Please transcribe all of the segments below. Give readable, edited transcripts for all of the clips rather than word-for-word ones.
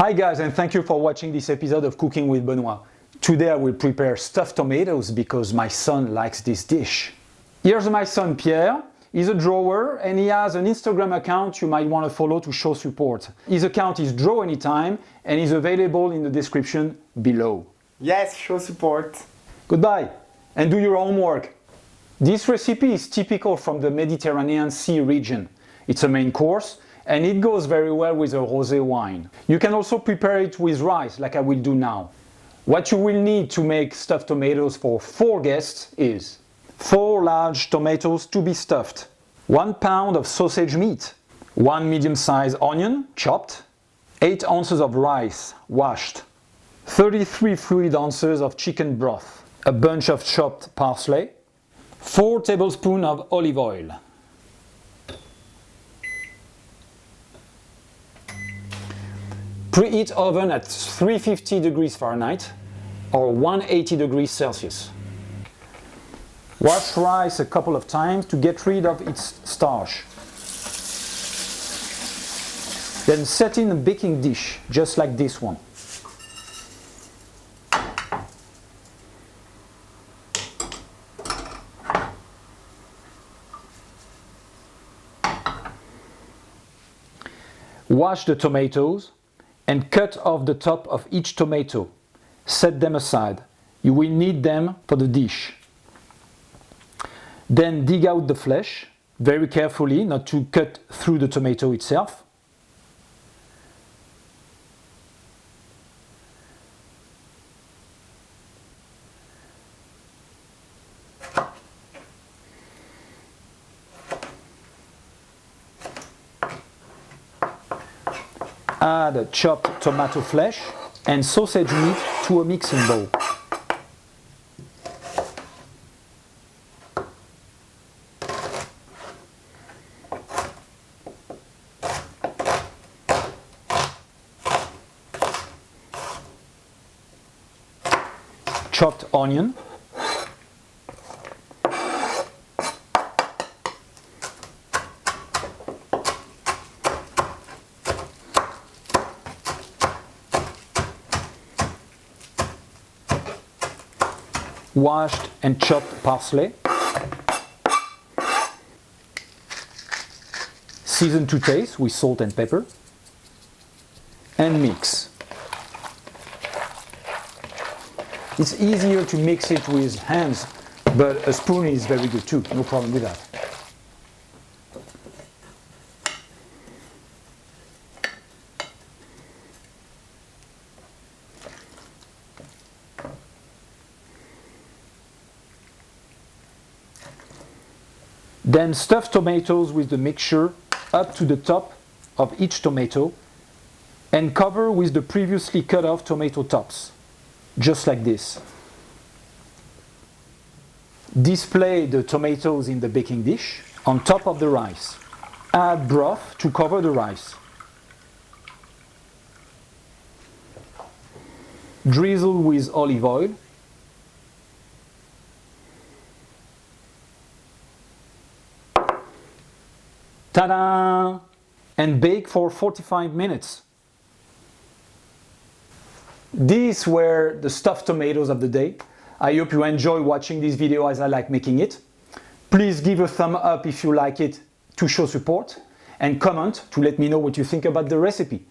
Hi guys, and thank you for watching this episode of Cooking with Benoit. Today I will prepare stuffed tomatoes because my son likes this dish. Here's my son Pierre. He's a drawer and he has an Instagram account you might want to follow to show support. His account is Draw Anytime and is available in the description below. Yes, show support. Goodbye, and do your homework. This recipe is typical from the Mediterranean Sea region. It's a main course and it goes very well with a rosé wine. You can also prepare it with rice like I will do now. What you will need to make stuffed tomatoes for 4 guests is 4 large tomatoes to be stuffed, 1 pound of sausage meat, 1 medium-sized onion chopped, 8 ounces of rice washed, 33 fluid ounces of chicken broth, a bunch of chopped parsley, 4 tablespoons of olive oil. Preheat oven at 350 degrees Fahrenheit or 180 degrees Celsius. Wash rice a couple of times to get rid of its starch. Then set in a baking dish, just like this one. Wash the tomatoes and cut off the top of each tomato. Set them aside. You will need them for the dish. Then dig out the flesh, very carefully, not to cut through the tomato itself. Add chopped tomato flesh and sausage meat to a mixing bowl. Chopped onion, washed and chopped parsley, season to taste with salt and pepper, and mix. It's easier to mix it with hands, but a spoon is very good too, no problem with that. Then stuff tomatoes with the mixture up to the top of each tomato and cover with the previously cut off tomato tops, just like this. Display the tomatoes in the baking dish on top of the rice. Add broth to cover the rice. Drizzle with olive oil. Ta-da! And bake for 45 minutes. These were the stuffed tomatoes of the day. I hope you enjoy watching this video as I like making it. Please give a thumb up if you like it to show support and comment to let me know what you think about the recipe.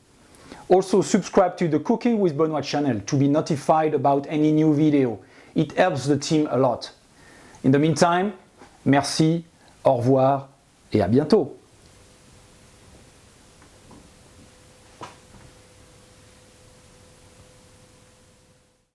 Also subscribe to the Cooking with Benoit channel to be notified about any new video. It helps the team a lot. In the meantime, merci, au revoir et à bientôt.